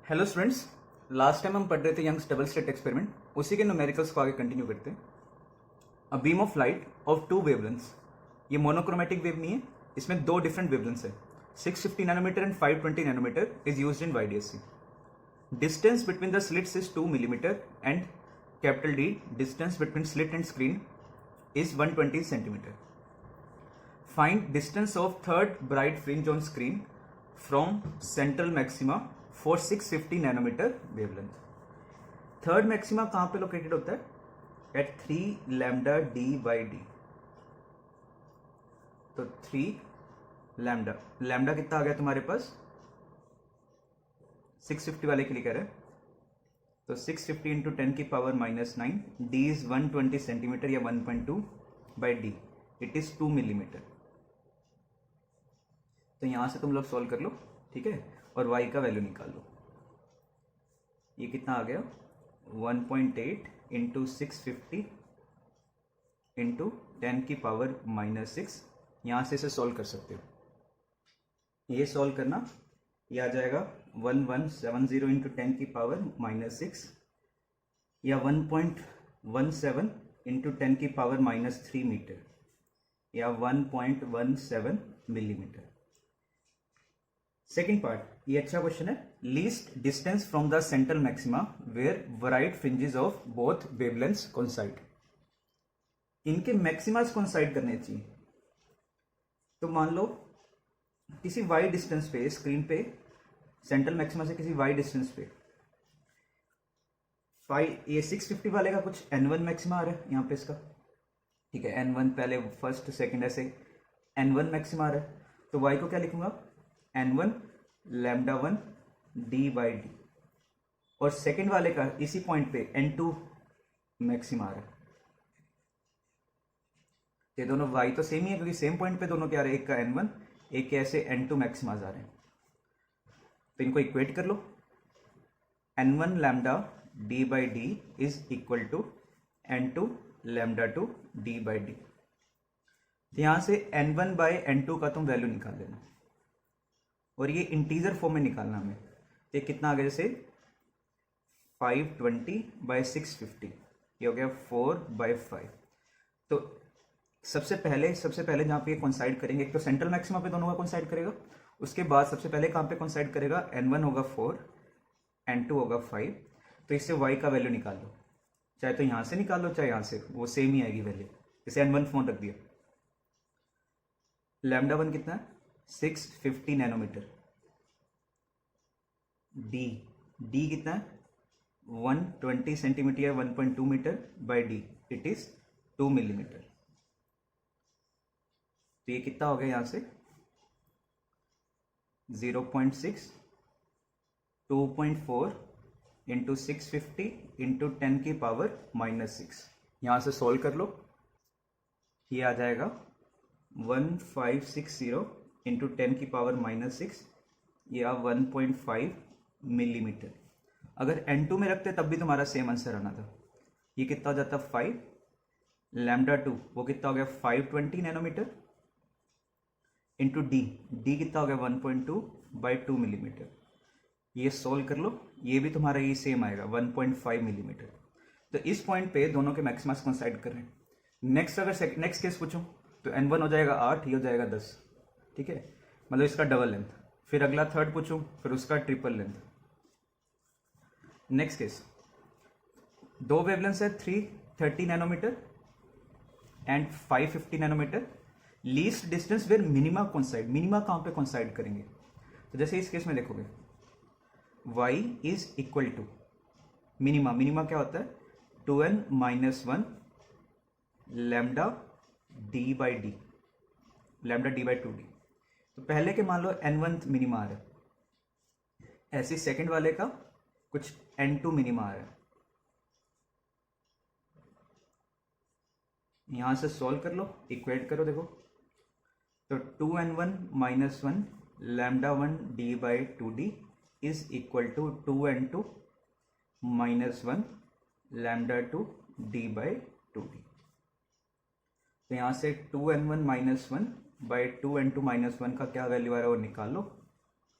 Hello students, last time हम पढ़ रहे थे यंग्स डबल स्लिट एक्सपेरिमेंट, उसी के न्यूमेरिकल्स को आगे कंटिन्यू करते हैं। A beam of light of two wavelengths, ये मोनोक्रोमेटिक वेव नहीं है, इसमें दो डिफरेंट वेवलेंथ्स है। 650 nanometer and 520 nanometer is used in YDSC. Distance between the slits is 2 millimeter and capital D distance between slit and screen is 120 centimeter. Find distance of third bright fringe on screen from central maxima for 650 nanometer wavelength. Third maxima कहां पे located होता है? At 3 lambda D by D. तो 3 lambda, lambda कितना आ गया तुम्हारे पास? 650 वाले के लिए कह रहे हैं, तो 650 इंटू 10 की पावर -9. डी इज 120 सेंटीमीटर या 1.2 by D, it is 2 millimeter. तो यहां से तुम लोग सॉल्व कर लो, ठीक है, और y का वैल्यू निकाल लो. ये कितना आ गया? 1.8 इंटू 650 इंटू 10 की पावर -6. यहां से इसे सॉल्व कर सकते हो. ये सॉल्व करना, ये आ जाएगा 1170 इंटू 10 की पावर -6 या 1.17 इंटू 10 की पावर -3 मीटर या 1.17 मिलीमीटर. सेकेंड पार्ट, ये अच्छा क्वेश्चन है. Least distance from the central maxima where bright fringes of both wavelengths coincide. इनके मैक्सिमास कोइंसाइड करने चाहिए. तो मान लो किसी वाई डिस्टेंस पे, स्क्रीन पे सेंट्रल मैक्सिमा से किसी वाई डिस्टेंस पे ये 650 वाले का कुछ n1 मैक्सिमा आ रहा है यहाँ पे इसका, ठीक है, n1 पहले फर्स्ट सेकंड ऐसे n1 मैक्सिमा आ रहा है. तो y को क्या लिखूंगा? n1 lambda 1 D by D. और सेकंड वाले का इसी पॉइंट पे n2 मैक्सिमा आ रहा है. ये दोनों y तो सेम ही है क्योंकि सेम पॉइंट पे दोनों क्या आ रहे हैं, एक का n1 एक के ऐसे n2 मैक्सिमाज आ रहे हैं. तो इनको इक्वेट कर लो. n1 lambda D by D is equal to n2 lambda 2 D by D. यहां से n1 बाई n2 का तुम वैल्यू निकाल लेना और ये इंटीजर फॉर्म में निकालना हमें. ये कितना आ गया? जैसे 520 बाई 650, ये हो गया 4/5. तो सबसे पहले जहां पे ये कोइंसाइड करेंगे, एक तो सेंट्रल मैक्सिमा पे दोनों का कोइंसाइड करेगा, उसके बाद सबसे पहले कहां पे कोइंसाइड करेगा? n1 होगा 4, n2 होगा 5. तो इससे y का वैल्यू निकाल लो, चाहे तो यहां से निकाल लो चाहे यहां से, वो सेम ही आएगी वैल्यू. जैसे n1 फोन रख दिया. लैम्डा 1 कितना है? 650 नैनोमीटर. डी कितना है? 120 सेंटीमीटर या 1.2 meter by D, it is 2 millimeter. तो ये कितना हो गया? यहां से 0.6, 2.4 इंटू 650 इंटू 10 की पावर -6. यहां से सोल्व कर लो. ये आ जाएगा 1560 इंटू 10 की पावर -6 या 1.5 मिलीमीटर. अगर n2 में रखते तब भी तुम्हारा सेम आंसर आना था. ये कितना हो जाता? 5 लैम्डा 2, वो कितना हो गया? 520 नैनोमीटर इंटू डी कितना हो गया? 1.2 बाई 2 मिलीमीटर. ये सोल्व कर लो, ये भी तुम्हारा ये सेम आएगा 1.5 मिलीमीटर. तो इस पॉइंट पे दोनों के मैक्सिमास कोइंसाइड कर रहे हैं. नेक्स्ट अगर नेक्स्ट केस पूछूं तो n1 हो जाएगा 8, ये हो जाएगा 10, ठीक है, मतलब इसका डबल लेंथ. फिर अगला थर्ड पूछूं, फिर उसका ट्रिपल लेंथ. नेक्स्ट केस, दो वेवलेंथ है 330 nanometer and 550 nanometer. Least distance where minima coincide. Minima कहां पे कोइंसाइड करेंगे? तो जैसे इस केस में देखोगे y is equal to minima क्या होता है? 2n - 1 lambda D by D, lambda D by 2d. तो पहले के मान लो n1 मिनिमा आ रहा है, ऐसे सेकंड वाले का कुछ n2 मिनिमा आ रहा है. यहां से सॉल्व कर लो, इक्वेट करो, देखो तो 2n1 - 1 lambda 1 D by 2d is equal to 2n2 - 1 lambda 2 D by 2d. तो यहां से 2n1 - 1 बाई 2n2 - 1 का क्या वैल्यू आ रहा है वो निकाल लो.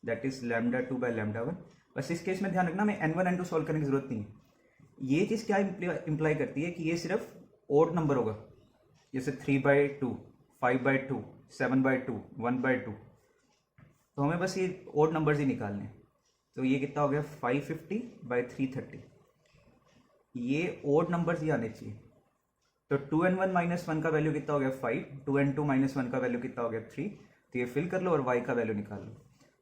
That is lambda 2 by lambda 1. बस इस केस में ध्यान रखना, मैं n1 n2 सॉल्व करने की जरूरत नहीं है। ये चीज़ क्या इंप्लाई करती है कि ये सिर्फ ओड नंबर होगा, जैसे 3/2, 5/2, 7/2, 1/2, तो हमें बस ये ओड नंबर्स ही निकालने हैं। तो ये कितना हो गया 550/330, ये ओड नंबर्स ही आने चाहिए। तो 2n1 माइनस वन का वैल्यू कितना हो गया 5, 2n2 माइनस वन का वैल्यू कितना हो गया 3, तो ये फिल कर लो और y का वैल्यू निकाल लो।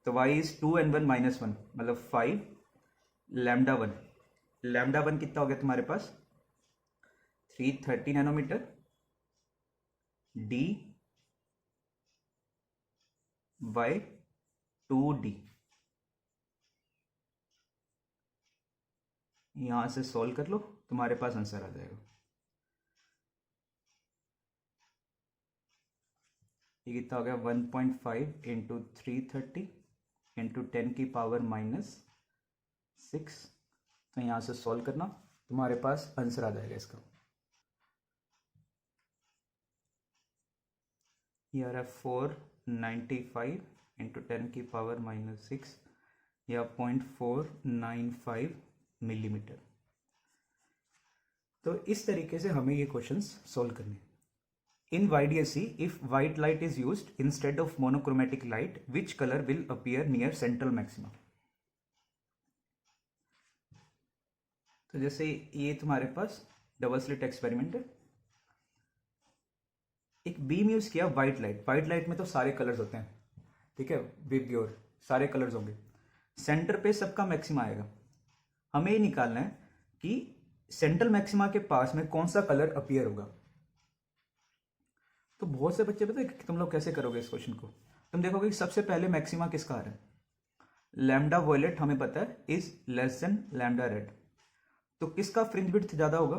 तो y is 2n1 minus one मतलब 5 λ1, λ1 कितना हो गया तुम्हारे पास 330 नैनोमीटर, d बाय 2d। यहां से सॉल्व कर लो, तुम्हारे पास आंसर आ जाएगा। ये कितना हो गया 1.5 इंटू 330 इंटू 10 की पावर -6। तो यहाँ से सॉल्व करना, तुम्हारे पास आंसर आ जाएगा इसका। ये आ रहा है 495 इंटू 10 की पावर -6 या 0.495 मिलीमीटर। तो इस तरीके से हमें ये क्वेश्चंस सॉल्व करने हैं। In YDSC, if white light is used instead of monochromatic light, which color will appear near central maxima? तो जैसे ये तुम्हारे पास डबल स्लिट एक्सपेरिमेंट है, एक बीम यूज किया व्हाइट लाइट, व्हाइट लाइट में तो सारे कलर्स होते हैं, ठीक है, विद योर सारे कलर्स होंगे, सेंटर पे सबका मैक्सिमा आएगा। हमें ये निकालना है कि सेंट्रल मैक्सिमा के पास में कौन सा कलर अपीयर होगा। तो बहुत से बच्चे पता है कि तुम लोग कैसे करोगे इस क्वेश्चन को, तुम देखोगे कि सबसे पहले मैक्सिमा किसका आ रहा है, लैम्डा वॉयलेट हमें पता है is less then lambda red, तो किसका फ्रिंज विड्थ ज्यादा होगा,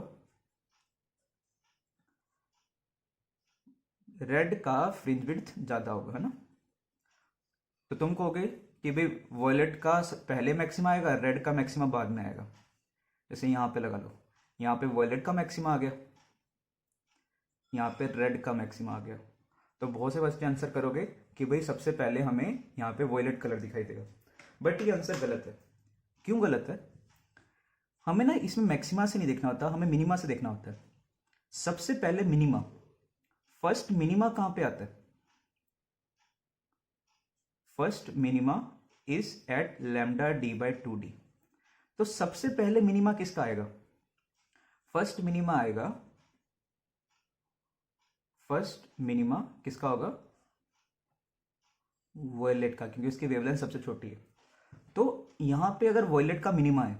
रेड का फ्रिंज विड्थ ज्यादा होगा, है ना। तो तुम कहोगे कि भाई वॉयलेट का पहले मैक्सिमा आएगा, रेड का मैक्सिमा बाद में आएगा। जैसे यहां पे लगा लो, यहाँ पे वॉयलेट का मैक्सिमा आ गया, यहाँ पे रेड का मैक्सिमा आ गया, तो बहुत से बच्चे आंसर करोगे कि भाई सबसे पहले हमें यहाँ पे वॉयलेट कलर दिखाई देगा, बट ये आंसर गलत है। क्यों गलत है, हमें ना इसमें मैक्सिमा से नहीं देखना होता, हमें मिनिमा से देखना होता है। सबसे पहले मिनिमा, फर्स्ट मिनिमा कहां पे आता है, first minima is at lambda D by 2d। तो सबसे पहले मिनिमा किसका आएगा, फर्स्ट मिनिमा आएगा, फर्स्ट मिनिमा किसका होगा, वॉयलेट का, क्योंकि उसकी वेवलेंथ सबसे छोटी है। तो यहां पे अगर वॉयलेट का मिनिमा है,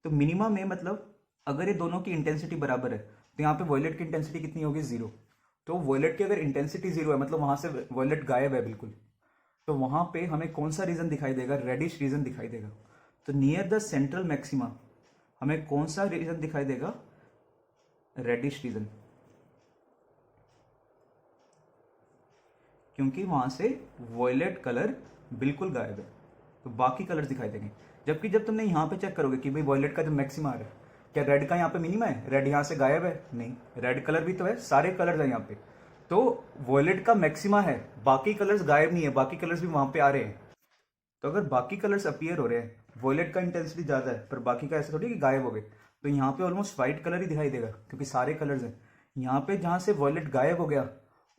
तो मिनिमा में मतलब अगर ये दोनों की इंटेंसिटी बराबर है, तो यहाँ पे वॉयलेट की इंटेंसिटी कितनी होगी 0। तो वॉयलेट की अगर इंटेंसिटी 0 है, मतलब वहां से वॉयलेट गायब है बिल्कुल, तो वहां पे हमें कौन सा रीजन दिखाई देगा, रेडिश रीजन दिखाई देगा। तो नियर द सेंट्रल मैक्सिमा हमें कौन सा रीजन दिखाई देगा, रेडिश रीजन, क्योंकि वहां से वॉयलेट कलर बिल्कुल गायब है, तो बाकी कलर्स दिखाई देंगे। जबकि जब तुमने यहाँ पे चेक करोगे कि भाई वॉयलेट का जब मैक्सिमा आ रहा है, क्या रेड का यहाँ पे मिनिमा है, रेड यहाँ से गायब है, नहीं, रेड कलर भी तो है, सारे कलर्स है यहाँ पे, तो वॉयलेट का मैक्सिमा है, बाकी कलर्स गायब नहीं है, बाकी कलर्स भी वहां पे आ रहे हैं। तो अगर बाकी कलर्स अपीयर हो रहे हैं, वॉयलेट का इंटेंसिटी ज्यादा है पर बाकी का ऐसा थोड़ी कि गायब हो गए, तो यहाँ पे ऑलमोस्ट व्हाइट कलर ही दिखाई देगा क्योंकि सारे कलर्स हैं। यहाँ पे जहां से वॉयलेट गायब हो गया,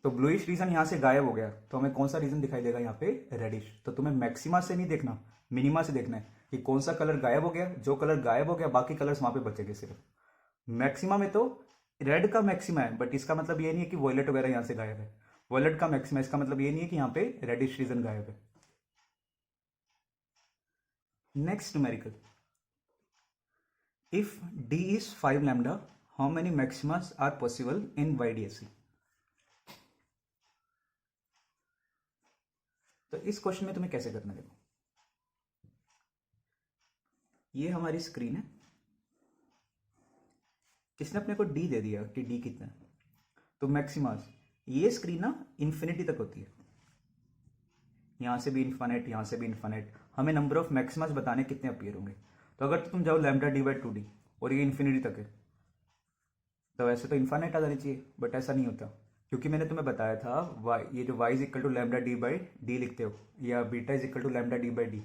तो ब्लूइश रीजन यहाँ से गायब हो गया, तो हमें कौन सा रीजन दिखाई देगा, यहाँ पे रेडिश। तो तुम्हें मैक्सिमा से नहीं देखना, मिनिमा से देखना है कि कौन सा कलर गायब हो गया, जो कलर गायब हो गया बाकी कलर्स वहां पे बचेंगे सिर्फ। मैक्सिमा में तो रेड का मैक्सिमा है, बट इसका मतलब ये नहीं है कि वॉयलेट वगैरह यहाँ से गायब है। वॉयलेट का मैक्सिमा इसका मतलब ये नहीं है कि यहाँ पे रेडिश रीजन गायब है। Next numerical, if d is 5 lambda, how many maximas are possible in YDSC? तो इस क्वेश्चन में तुम्हें कैसे करना है, देखो ये हमारी स्क्रीन है, किसने अपने को d दे दिया कि d कितना है, तो मैक्सिमास, ये स्क्रीन ना इन्फिनिटी तक होती है, यहां से भी इन्फानेट, यहां से भी इन्फानेट, हमें नंबर ऑफ मैक्सिमास बताने कितने अपीयर होंगे। तो अगर तुम जाओ लैम्डा डी बाई 2d और ये इन्फिनिटी तक है, तो वैसे तो इन्फानेट आ जानी चाहिए, बट ऐसा नहीं होता, क्योंकि मैंने तुम्हें बताया था y, ये जो y is equal to lambda D by D लिखते हो या beta is equal to lambda D by D,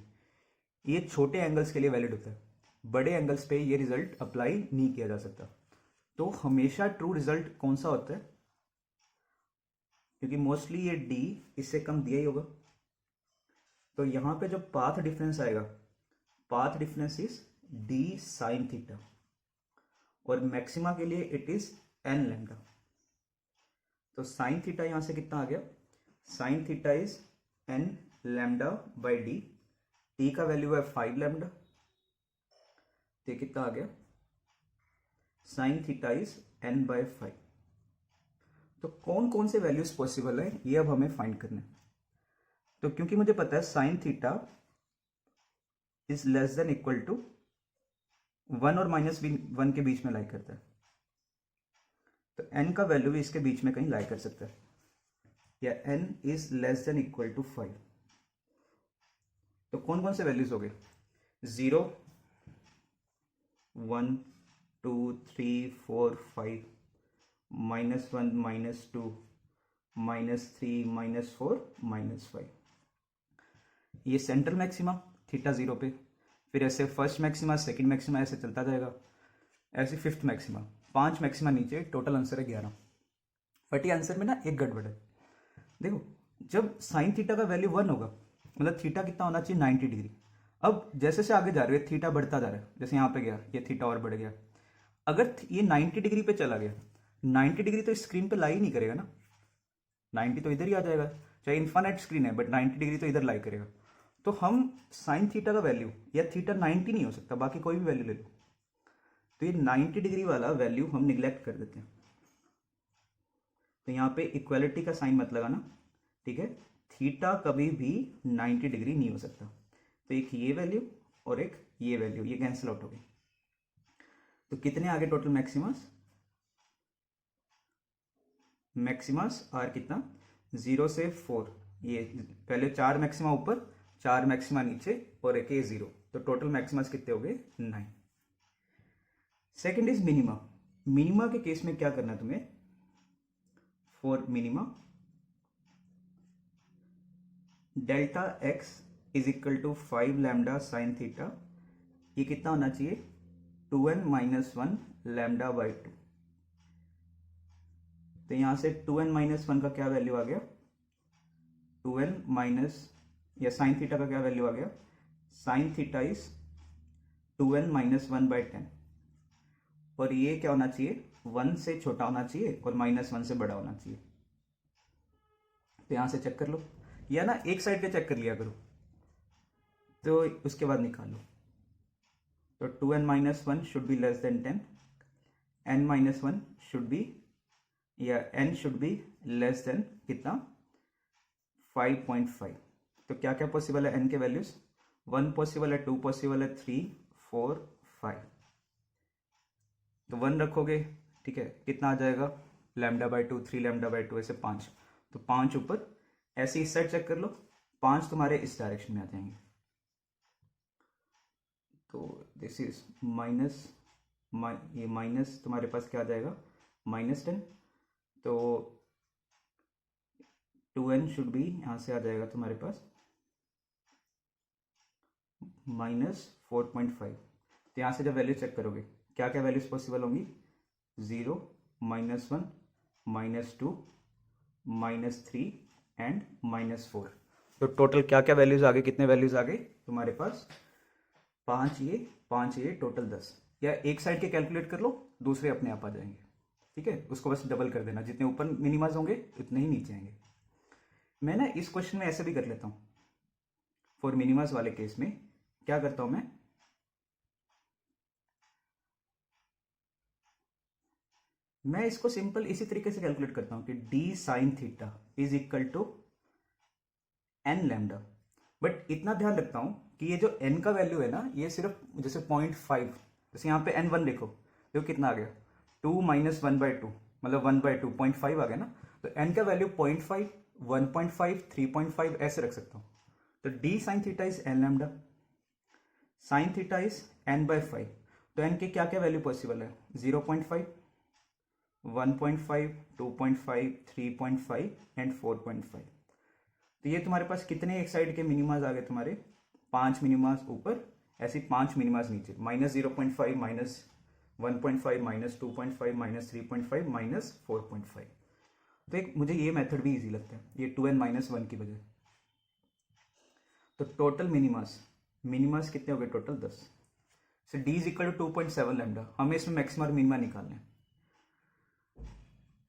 ये छोटे एंगल्स के लिए वैलिड होता है, बड़े एंगल्स पे ये रिजल्ट अप्लाई नहीं किया जा सकता। तो हमेशा ट्रू रिजल्ट कौन सा होता है, क्योंकि मोस्टली ये d इससे कम दिया ही होगा, तो यहां पे जो पाथ डिफरेंस आएगा, path difference is d sine theta, और मैक्सिमा के लिए इट इज n लैम्डा। तो साइन थीटा यहां से कितना आ गया, sine theta is n lambda by D, T का वैल्यू है 5 लैम्डा, तो ये कितना आ गया, sine theta is n by 5। तो कौन कौन से वैल्यूज पॉसिबल है ये अब हमें फाइंड करना है। तो क्योंकि मुझे पता है sine theta is less than equal to 1 और -1 के बीच में लाई करता है, तो n का वैल्यू भी इसके बीच में कहीं लाई कर सकता है, या n is less than equal to 5। तो कौन कौन से वैल्यूज हो गए, 0, 1, 2, 3, 4, 5, -1, -2, -3, -4, -5। ये सेंट्रल मैक्सिमा थीटा 0 पे, फिर ऐसे फर्स्ट मैक्सिमा, सेकंड मैक्सिमा, ऐसे चलता जाएगा, ऐसे फिफ्थ मैक्सिमा, 5 मैक्सिमा नीचे, टोटल आंसर है 11। बट ये आंसर में ना एक गड़बड़ है। देखो जब साइन थीटा का वैल्यू 1 होगा, मतलब थीटा कितना होना चाहिए 90 डिग्री। अब जैसे से आगे जा रहे हैं थीटा बढ़ता जा रहा है, जैसे यहाँ पे गया ये थीटा और बढ़ गया, अगर ये 90 डिग्री पे चला गया, 90 डिग्री तो स्क्रीन पे लाई नहीं करेगा ना, 90 तो इधर ही आ जाएगा, चाहे इन्फानाइट स्क्रीन है बट 90 डिग्री तो इधर लाई करेगा। तो हम साइन थीटा का वैल्यू, या थीटा 90 नहीं हो सकता, बाकी कोई भी वैल्यू ले लो, तो ये 90 डिग्री वाला वैल्यू हम निग्लेक्ट कर देते हैं। तो यहाँ पे इक्वालिटी का साइन मत लगाना, ठीक है, थीटा कभी भी 90 डिग्री नहीं हो सकता। तो एक ये वैल्यू और एक ये वैल्यू, ये कैंसिल आउट हो गई। तो कितने आगे टोटल मैक्सिमस, मैक्सिमस आर कितना, 0 से 4, ये पहले 4 मैक्सिमा ऊपर, 4 मैक्सिमा नीचे, और एक ये 0, तो टोटल मैक्सिमस कितने हो गए 9। Second is minima. मिनिमा के केस में क्या करना है तुम्हें, for minima delta x is equal to 5 lambda sine theta, ये कितना होना चाहिए 2n - 1 लैम्डा बाई 2। तो यहां से 2n - 1 का क्या वैल्यू आ गया, 2n माइनस, या साइन थीटा का क्या वैल्यू आ गया, sine theta is 2n - 1 by 10, और ये क्या होना चाहिए 1 से छोटा होना चाहिए और -1 से बड़ा होना चाहिए। तो यहां से चेक कर लो, या ना एक साइड पे चेक कर लिया करो, तो उसके बाद निकाल लो। तो 2n - 1 should be less than 10, n - 1 should be, या n should be less than कितना 5.5। तो क्या क्या पॉसिबल है n के वैल्यूज, 1 पॉसिबल है, 2 पॉसिबल है, 3, 4, 5। तो 1 रखोगे, ठीक है, कितना आ जाएगा लैम्डा बाई 2, 3 लैम्डा बाई 2, ऐसे 5, तो 5 ऊपर, ऐसे इस साइड चेक कर लो, 5 तुम्हारे इस डायरेक्शन में आ जाएंगे। तो दिस इज माइनस, ये माइनस तुम्हारे पास क्या आ जाएगा -10, तो 2n शुड बी यहां से आ जाएगा तुम्हारे पास -4.5। तो यहां से जब वैल्यू चेक करोगे क्या क्या वैल्यूज पॉसिबल होंगी, 0, -1, -2, -3 एंड -4। तो टोटल क्या क्या वैल्यूज आ गए, कितने वैल्यूज आ गए तुम्हारे पास, 5 ये टोटल 10। या एक साइड के कैलकुलेट कर लो, दूसरे अपने आप आ जाएंगे, ठीक है, उसको बस डबल कर देना, जितने ऊपर मिनिमाइज होंगे उतने ही नीचे आएंगे। मैं ना इस क्वेश्चन में ऐसे भी कर लेता हूं, फॉर मिनिमाइज वाले केस में क्या करता हूं मैं इसको सिंपल इसी तरीके से कैलकुलेट करता हूं कि d sine theta is equal to n lambda. But इतना ध्यान रखता हूं कि ये जो n का वैल्यू है ना, ये सिर्फ जैसे 0.5, जैसे यहाँ पे n1 देखो, कितना आ गया 2 - 1/2, मतलब 1/2 0.5 आ गया ना। तो n का वैल्यू 0.5, 1.5, 3.5 ऐसे रख सकता हूं। तो d sine theta is n lambda, sine theta is n/5। तो n के क्या क्या वैल्यू पॉसिबल है, 0.5, 1.5, 2.5, 3.5 एंड 4.5। तो ये तुम्हारे पास कितने एक साइड के मिनिमाज आ गए तुम्हारे? 5 मिनिमाज ऊपर, ऐसे 5 मिनिमाज नीचे। -0.5, -1.5, -2.5, -3.5, -4.5। तो एक मुझे ये मेथड भी इजी लगता है, ये 2n-1 की वजह। तो टोटल मिनिमास कितने हो गए? Total 10। So d is equal to 2.7 lambda. हमें इसमें मैक्सिमा और मिनिमा निकालना है।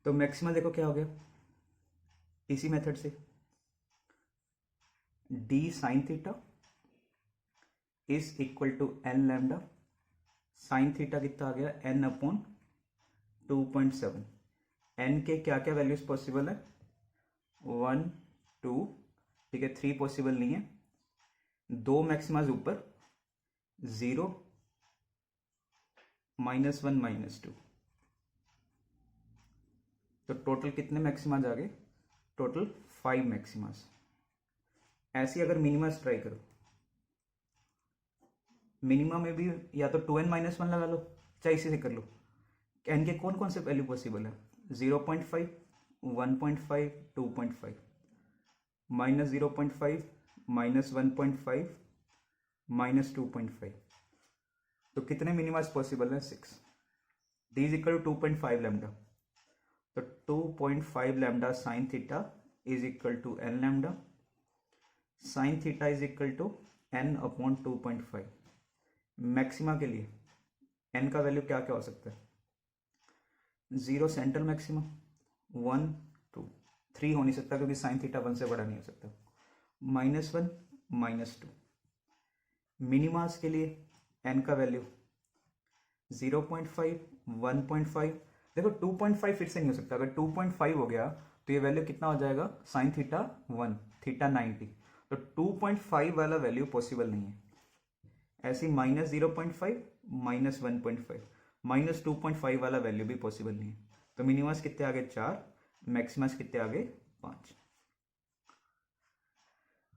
तो मैक्सिमा देखो क्या हो गया इसी मेथड से, d sine theta is equal to n lambda. Sine theta कितना आ गया? n/2.7। n के क्या क्या वैल्यूज पॉसिबल है? 1, 2, ठीक है, 3 पॉसिबल नहीं है। 2 मैक्सिमाज ऊपर, 0, -1, -2। तो टोटल कितने मैक्सिमाज आ गए? टोटल 5 मैक्सिमाज। ऐसे अगर मिनिमास ट्राई करो, मिनिमम में भी या तो 2n-1 लगा लो, चाहे इसी से कर लो। n के कौन कौन से वैल्यू पॉसिबल है? 0.5, 1.5, 2.5, -0.5, -1.5, -2.5। तो कितने मिनिमास पॉसिबल है? 6। d is equal to 2.5 lambda. तो 2.5 lambda sine theta is equal to n lambda. Sine theta is equal to n/2.5। Maxima के लिए n का वैल्यू क्या क्या हो सकता है? 0 सेंट्रल मैक्सिमा, 1, 2, 3 हो नहीं सकता क्योंकि साइन थीटा 1 से बड़ा नहीं हो सकता, -1, -2। मिनिमास के लिए n का वैल्यू 0.5, 1.5। देखो 2.5 फिर से नहीं हो सकता। अगर 2.5 हो गया तो ये वैल्यू कितना हो जाएगा? Sine theta 1, theta 90। तो 2.5 वाला वैल्यू पॉसिबल नहीं है। ऐसी -0.5, -1.5, -2.5 वाला वैल्यू भी पॉसिबल नहीं है। तो मिनिमस कितने आ गए? 4। मैक्सिमस कितने आ गए? 5।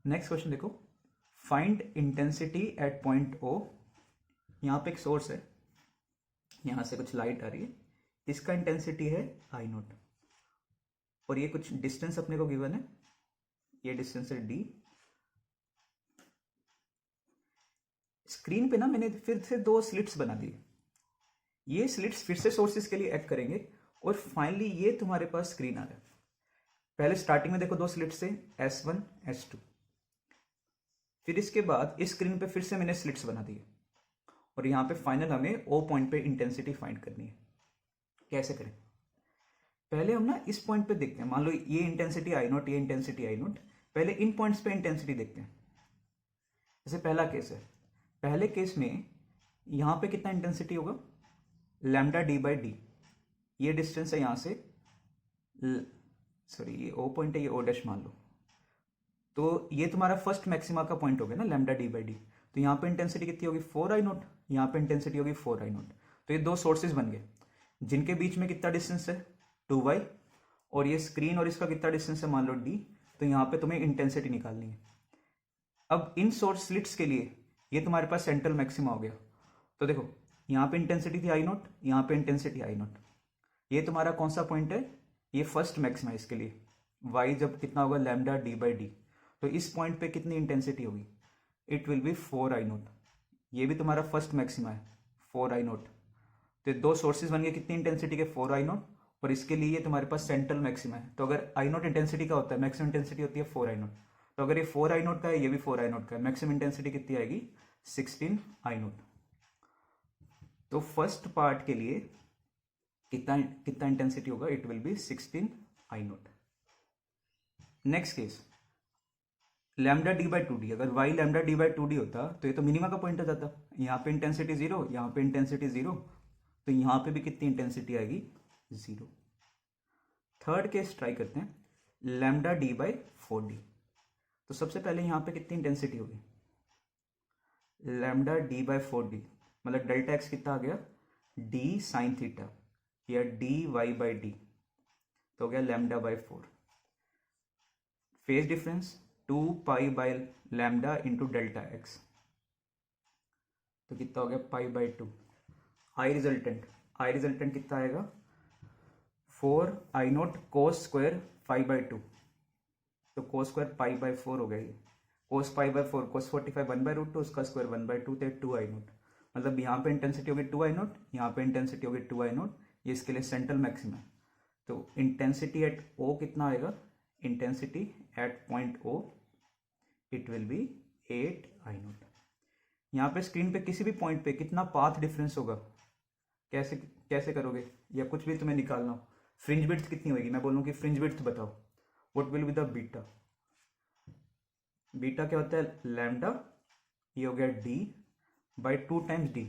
नेक्स्ट क्वेश्चन देखो, find intensity at point O। यहाँ पे एक सोर्स है, यहाँ से कुछ लाइट आ रही है, इसका इंटेंसिटी है I0 और ये कुछ डिस्टेंस अपने को गिवन है, ये डिस्टेंस है d। स्क्रीन पे ना मैंने फिर से 2 स्लिट्स बना दिए। ये स्लिट्स फिर से सोर्सेस के लिए एक्ट करेंगे और फाइनली ये तुम्हारे पास स्क्रीन आ रहा है। पहले स्टार्टिंग में देखो 2 स्लिट्स से S1, S2। फिर इसके बाद इस स्क्रीन पे फिर से मैंने स्लिट्स बना दिए और यहाँ पे फाइनल हमें O पॉइंट पे इंटेंसिटी फाइंड करनी है। कैसे करें? पहले हम ना इस पॉइंट पे देखते हैं। मान लो ये इंटेंसिटी I0, ये इंटेंसिटी I0। पहले इन पॉइंट्स पे इंटेंसिटी देखते हैं। जैसे पहला केस है, पहले केस में यहाँ पे कितना इंटेंसिटी होगा? Lambda d/d। ये डिस्टेंस है यहाँ से, सॉरी ये O पॉइंट है, ये O' मान लो। तो ये तुम्हारा फर्स्ट मैक्सिमा का पॉइंट हो गया ना, लैम्डा d/d। तो यहाँ पे इंटेंसिटी कितनी होगी? 4I0। यहाँ पे इंटेंसिटी होगी 4I0। तो ये 2 सोर्सेज बन गए जिनके बीच में कितना डिस्टेंस है? 2y। और ये स्क्रीन और इसका कितना डिस्टेंस है? मान लो d। तो यहाँ पे तुम्हें इंटेंसिटी निकालनी है। अब इन सोर्स स्लिट्स के लिए ये तुम्हारे पास सेंट्रल मैक्सिमा हो गया। तो देखो यहाँ पे इंटेंसिटी थी I0, यहाँ पे इंटेंसिटी I0। ये तुम्हारा कौन सा पॉइंट है? ये फर्स्ट मैक्सिमा। इसके लिए y जब कितना होगा? Lambda d/d। तो इस पॉइंट पे कितनी इंटेंसिटी होगी? It will be 4I0। ये भी तुम्हारा फर्स्ट मैक्सिमा है, 4I0। तो 2 सोर्सेज बन गए कितनी इंटेंसिटी के? 4I0। और इसके लिए ये तुम्हारे पास सेंट्रल मैक्सिमा है। तो अगर I0 इंटेंसिटी का होता है, मैक्सिमम इंटेंसिटी होती है 4I0। तो अगर ये 4I0 का है, ये भी 4I0 का है, मैक्सिमम इंटेंसिटी कितनी आएगी? 16I0। तो फर्स्ट पार्ट के लिए कितना कितना इंटेंसिटी होगा? It will be 16I0। Next case, lambda d/2d। अगर y लैम्डा d/2d होता तो ये तो मिनिमा का पॉइंट हो जाता। यहाँ पे इंटेंसिटी 0, यहाँ पे इंटेंसिटी 0। तो यहाँ पे भी कितनी इंटेंसिटी आएगी? 0। थर्ड केस ट्राई करते हैं, लैम्डा d/4d। तो सबसे पहले यहाँ पे कितनी इंटेंसिटी होगी? लैम्डा d/4d मतलब डेल्टा एक्स कितना आ गया? d साइन थीटा या dy/d। तो हो गया λ/4। Phase difference 2π/λ into delta x. तो कितना हो गया? π/2। आई रिजल्टेंट कितना आएगा? 4 I0 cos स्क्वायर 5/2, तो cos स्क्वायर पाई बाई 4 हो गया ये, cos पाई बाई 4 cos 45 1/√2, उसका स्क्वायर 1/2 थे 2I0, मतलब यहाँ पे इंटेंसिटी होगी 2I0, यहाँ पे इंटेंसिटी होगी 2I0, ये इसके लिए सेंट्रल मैक्सिमम है। तो इंटेंसिटी एट O कितना आएगा, intensity at point O it will be 8I0। यहाँ पे स्क्रीन पे किसी भी पॉइंट पे कितना पाथ डिफरेंस होगा, कैसे कैसे करोगे, या कुछ भी तुम्हें निकालना हो, फ्रिंज विड्थ कितनी होगी, मैं बोलूँ कि फ्रिंज विड्थ बताओ, what will be the beta, beta क्या होता है लैम्डा, ये हो गया d by 2 times d,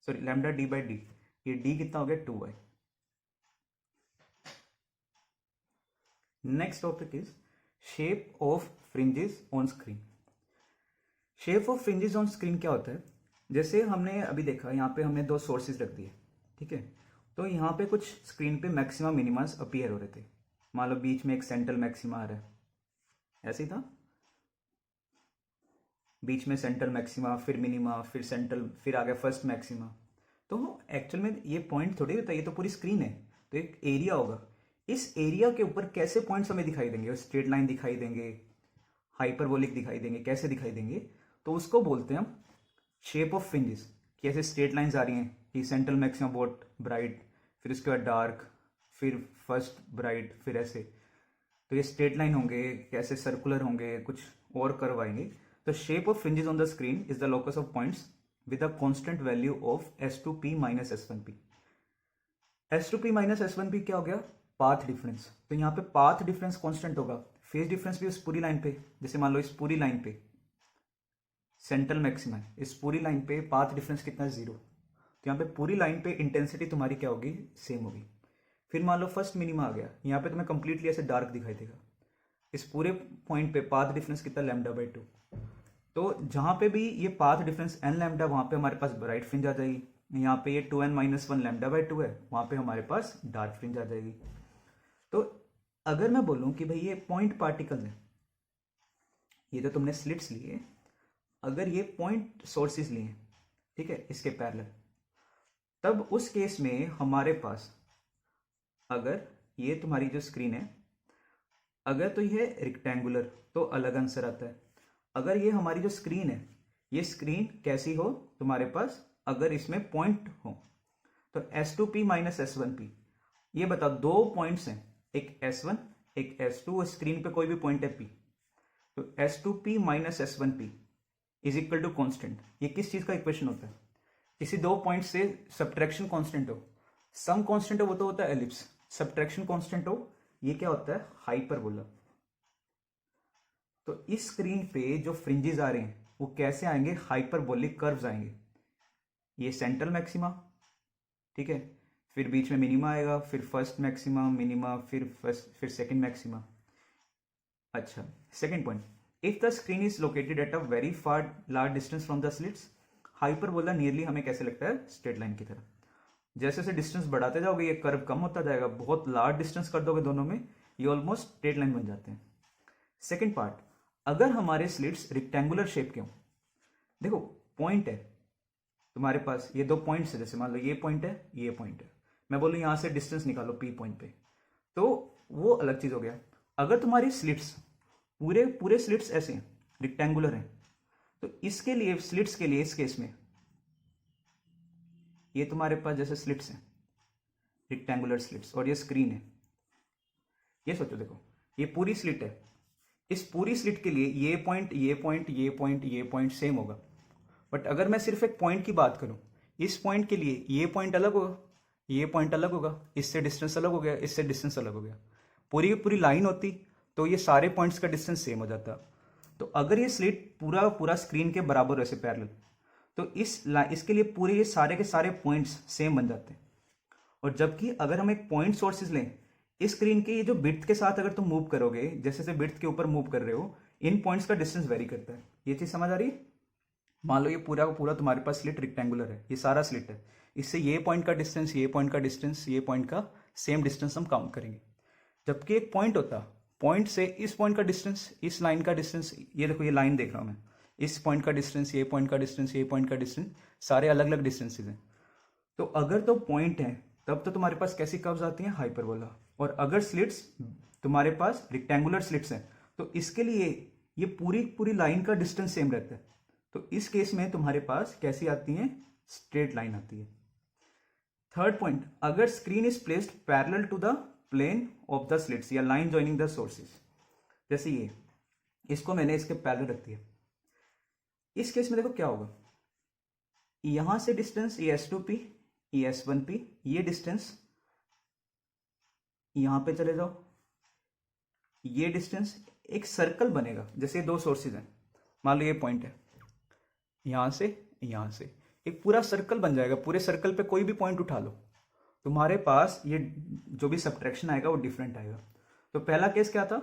sorry lambda d by d, ये d कितना हो गया 2y। Next topic is shape of fringes on screen. Shape of fringes on screen क्या होता है, जैसे हमने अभी देखा यहाँ पे हमने दो सोर्सेज रख दिए, ठीक है, तो यहाँ पे कुछ स्क्रीन पे मैक्सिमा मिनिमास अपीयर हो रहे थे, मान लो बीच में एक सेंट्रल मैक्सिमा आ रहा है, ऐसे ही था, बीच में सेंट्रल मैक्सिमा, फिर मिनिमा, फिर सेंट्रल, फिर आ गया फर्स्ट मैक्सिमा। तो एक्चुअल में ये पॉइंट थोड़ी होता है, ये तो पूरी स्क्रीन है, तो एक एरिया होगा, इस एरिया के ऊपर कैसे पॉइंट्स हमें दिखाई देंगे, स्ट्रेट लाइन दिखाई देंगे, हाइपरबोलिक दिखाई देंगे, कैसे दिखाई देंगे, तो उसको बोलते हैं हम शेप ऑफ फ्रिंजेस। कैसे स्ट्रेट लाइंस आ रही हैं कि सेंट्रल मैक्सिमा बहुत ब्राइट, फिर उसके बाद डार्क, फिर फर्स्ट ब्राइट, फिर ऐसे, तो ये स्ट्रेट लाइन होंगे, कैसे सर्कुलर होंगे, कुछ और कर्व आएंगे। तो shape of fringes on the screen is the locus of points with a constant value of S2P minus S1P। S2P minus S1P क्या हो गया, पाथ डिफरेंस, तो यहाँ पे पाथ डिफरेंस कांस्टेंट होगा, फेज डिफरेंस भी उस पूरी लाइन पे, जैसे मान लो इस पूरी लाइन पे सेंट्रल मैक्सिमा है, इस पूरी लाइन पे पाथ डिफरेंस कितना है 0, तो यहाँ पे पूरी लाइन पे इंटेंसिटी तुम्हारी क्या होगी, सेम होगी। फिर मान लो फर्स्ट मिनिमा आ गया, यहाँ पे तुम्हें कंप्लीटली ऐसे डार्क दिखाई देगा, इस पूरे पॉइंट पे पाथ डिफरेंस कितना लैम्डा बाई 2, तो जहाँ पे भी ये पाथ डिफरेंस n लैम्डा, वहाँ पे हमारे पास ब्राइट फ्रिंज आ जाएगी, यहाँ पे ये 2n माइनस 1 लैम्डा बाई 2 है, वहाँ पे हमारे पास डार्क फ्रिंज आ जाएगी। तो अगर मैं बोलूँ कि भाई ये पॉइंट पार्टिकल है, ये तो तुमने स्लिट्स लिए, अगर ये पॉइंट सोर्सेज लिए, ठीक है, इसके पैरेलल, तब उस केस में हमारे पास, अगर ये तुम्हारी जो स्क्रीन है, अगर तो ये रेक्टेंगुलर तो अलग आंसर आता है, अगर ये हमारी जो स्क्रीन है, ये स्क्रीन कैसी हो तुम्हारे पास, अगर इसमें पॉइंट हो, तो S2P माइनस S1P, ये बताओ दो पॉइंट्स हैं, एक S1 एक S2, स्क्रीन पे कोई भी पॉइंट है P, तो S2P minus S1P is equal to constant. ये किस चीज का इक्वेशन होता है, किसी दो पॉइंट से सब्ट्रैक्शन कांस्टेंट हो, सम कांस्टेंट हो वो तो होता है एलिप्स, सब्ट्रैक्शन कांस्टेंट हो ये क्या होता है हाइपरबोला। तो इस स्क्रीन पे जो फ्रिंजेस आ रहे हैं वो कैसे आएंगे, हाइपरबोलिक कर्व्स आएंगे, ये सेंट्रल मैक्सिमा, ठीक है, फिर बीच में मिनिमा आएगा, फिर फर्स्ट मैक्सिमा, मिनिमा, फिर सेकंड मैक्सिमा। अच्छा, second point, if the screen is located at a very far large distance from the slits, hyperbola nearly हमें कैसे लगता है, स्ट्रेट लाइन की तरह, जैसे जैसे डिस्टेंस बढ़ाते जाओगे ये कर्व कम होता जाएगा, बहुत लार्ज डिस्टेंस कर दोगे दोनों में, ये ऑलमोस्ट स्ट्रेट लाइन बन जाते हैं। सेकंड पार्ट, अगर हमारे स्लिट्स रेक्टेंगुलर शेप के हों, देखो पॉइंट है तुम्हारे पास, ये दो पॉइंट्स है, जैसे मान लो ये पॉइंट है, ये पॉइंट है, मैं बोलूँ यहाँ से डिस्टेंस निकालो P पॉइंट पे, तो वो अलग चीज हो गया। अगर तुम्हारी स्लिट्स पूरे पूरे स्लिट्स ऐसे हैं, रेक्टेंगुलर हैं, तो इसके लिए स्लिट्स के लिए इस केस में ये तुम्हारे पास जैसे स्लिट्स हैं, रेक्टेंगुलर स्लिट्स, और ये स्क्रीन है, ये सोचो, देखो ये पूरी स्लिट है, इस पूरी स्लिट के लिए ये पॉइंट ये पॉइंट ये पॉइंट ये पॉइंट सेम होगा, बट अगर मैं सिर्फ एक पॉइंट की बात करूं, इस पॉइंट के लिए ये पॉइंट अलग होगा, ये पॉइंट अलग होगा, इससे डिस्टेंस अलग हो गया, इससे डिस्टेंस अलग हो गया, पूरी की पूरी लाइन होती तो ये सारे पॉइंट्स का डिस्टेंस सेम हो जाता। तो अगर ये स्लिट पूरा पूरा स्क्रीन के बराबर वैसे पैरेलल, तो इसके लिए पूरे ये सारे के सारे पॉइंट्स सेम बन जाते हैं। और जबकि अगर हम एक पॉइंट सोर्सेज लें, इस स्क्रीन के ये जो बिड्थ के साथ अगर तुम मूव करोगे, जैसे जैसे बिड्थ के ऊपर मूव कर रहे हो, इन पॉइंट्स का डिस्टेंस वेरी करता है। ये चीज समझ आ रही है? मान लो ये पूरा का पूरा तुम्हारे पास स्लिट रेक्टेंगुलर है, ये सारा स्लिट है, इससे ये पॉइंट का डिस्टेंस, ये पॉइंट का डिस्टेंस, ये पॉइंट का सेम डिस्टेंस हम काउंट करेंगे। जबकि एक पॉइंट होता, पॉइंट से इस पॉइंट का डिस्टेंस, इस लाइन का डिस्टेंस, ये देखो ये लाइन देख रहा हूं मैं, इस पॉइंट का डिस्टेंस, ये पॉइंट का डिस्टेंस, ये पॉइंट का डिस्टेंस, सारे अलग अलग डिस्टेंसेज हैं। तो अगर तो पॉइंट है तब तो तुम्हारे पास कैसी कर्व्स आती हैं, हाइपरबोला। और अगर स्लिट्स तुम्हारे पास रेक्टेंगुलर स्लिट्स हैं तो इसके लिए ये पूरी पूरी लाइन का डिस्टेंस सेम रहता है, तो इस केस में तुम्हारे पास कैसी आती है, स्ट्रेट लाइन आती है। थर्ड पॉइंट, अगर screen is placed parallel to the plane of the slits या लाइन जॉइनिंग द सोर्सेज, जैसे ये, इसको मैंने इसके पैरेलल रख दिया, इस केस में देखो क्या होगा, यहां से डिस्टेंस ये S2P, ये S1P, ये डिस्टेंस यहां पे चले जाओ, ये डिस्टेंस, एक सर्कल बनेगा। जैसे दो सोर्सेज हैं, मान लो ये पॉइंट है, यहां से एक पूरा सर्कल बन जाएगा। पूरे सर्कल पे कोई भी पॉइंट उठा लो, तुम्हारे पास ये जो भी सब्ट्रैक्शन आएगा वो डिफरेंट आएगा। तो पहला केस क्या था,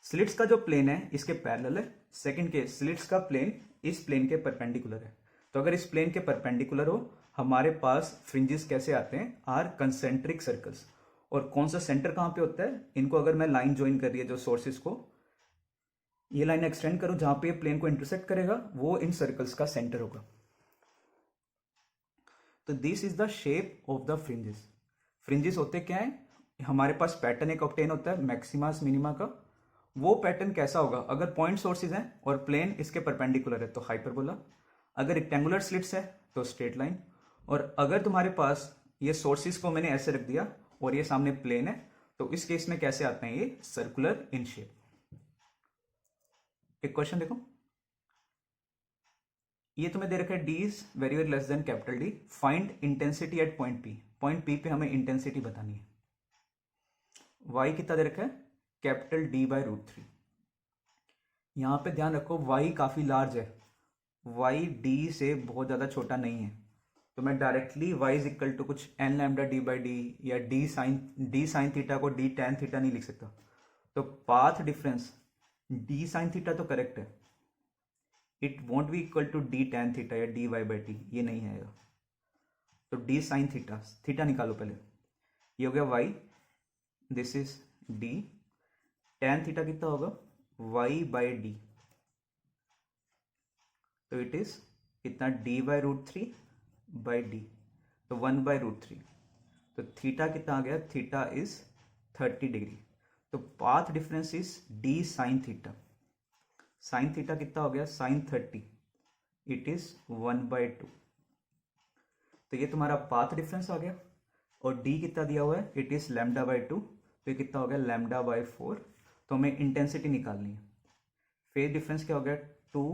स्लिट्स का जो प्लेन है इसके पैरेलल है। सेकंड केस, स्लिट्स का प्लेन इस प्लेन के परपेंडिकुलर है। तो अगर इस प्लेन के परपेंडिकुलर हो, हमारे पास फ्रिंजेस कैसे आते हैं, आर कंसेंट्रिक सर्कल्स। और कौन सा सेंटर कहां पे होता है, इनको अगर मैं लाइन ज्वाइन कर रही है जो सोर्सेज को, ये लाइन एक्सटेंड करूं जहां पे ये प्लेन को इंटरसेक्ट करेगा, वो इन सर्कल्स का सेंटर होगा। तो this is the shape of the fringes. Fringes होते क्या है, हमारे पास पैटर्न एक ऑब्टेन होता है मैक्सिमास मिनिमा का। वो पैटर्न कैसा होगा, अगर पॉइंट सोर्सेज हैं और प्लेन इसके परपेंडिकुलर है तो हाइपरबोला, अगर रेक्टेंगुलर स्लिट्स है तो स्ट्रेट लाइन, और अगर तुम्हारे पास ये सोर्सेज को मैंने ऐसे रख दिया और ये सामने प्लेन है, तो इस केस में कैसे आते हैं, ये सर्कुलर इन शेप। एक क्वेश्चन देखो, ये तुम्हें दे रखा है D is very very less than capital D, find intensity at point P. Point P पे हमें इंटेंसिटी बतानी है। वाई कितना दे रखा है, कैपिटल डी बाय √3। यहां पे ध्यान रखो वाई काफी लार्ज है, वाई डी से बहुत ज्यादा छोटा नहीं है, तो मैं directly y is equal to कुछ n lambda D by d या डी साइन थीटा को डी टैन थीटा नहीं लिख सकता। तो path difference d sine theta तो करेक्ट है, it won't be equal to d tan theta या डी वाई बाई टी, ये नहीं आएगा। तो डी साइन थीटा, थीटा निकालो पहले, ये हो गया Y, this is D, tan theta कितना होगा, वाई बाई डी, तो इट इज कितना, डी बाई √3 बाई डी, तो 1 बाई √3। तो थीटा कितना आ गया, थीटा इज 30 डिग्री। तो path difference is D sine theta, sine theta कितना हो गया, साइन 30, इट इज 1 बाई 2। तो ये तुम्हारा पाथ डिफरेंस आ गया। और डी कितना दिया हुआ है, इट इज लैम्डा बाई 2, तो ये कितना हो गया, लैम्डा बाई 4। तो हमें इंटेंसिटी निकालनी है। फेज डिफरेंस क्या हो गया, 2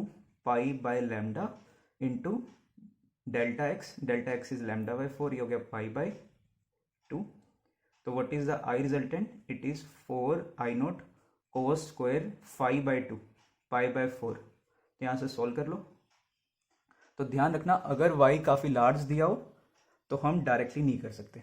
pi by lambda into delta x is lambda by 4, ये हो गया पाई बाई 2। तो what is the I resultant, it is 4 I not cos square 5 by 2 pi by 4। तो यहाँ से सॉल्व कर लो। तो ध्यान रखना, अगर y काफ़ी लार्ज दिया हो तो हम डायरेक्टली नहीं कर सकते।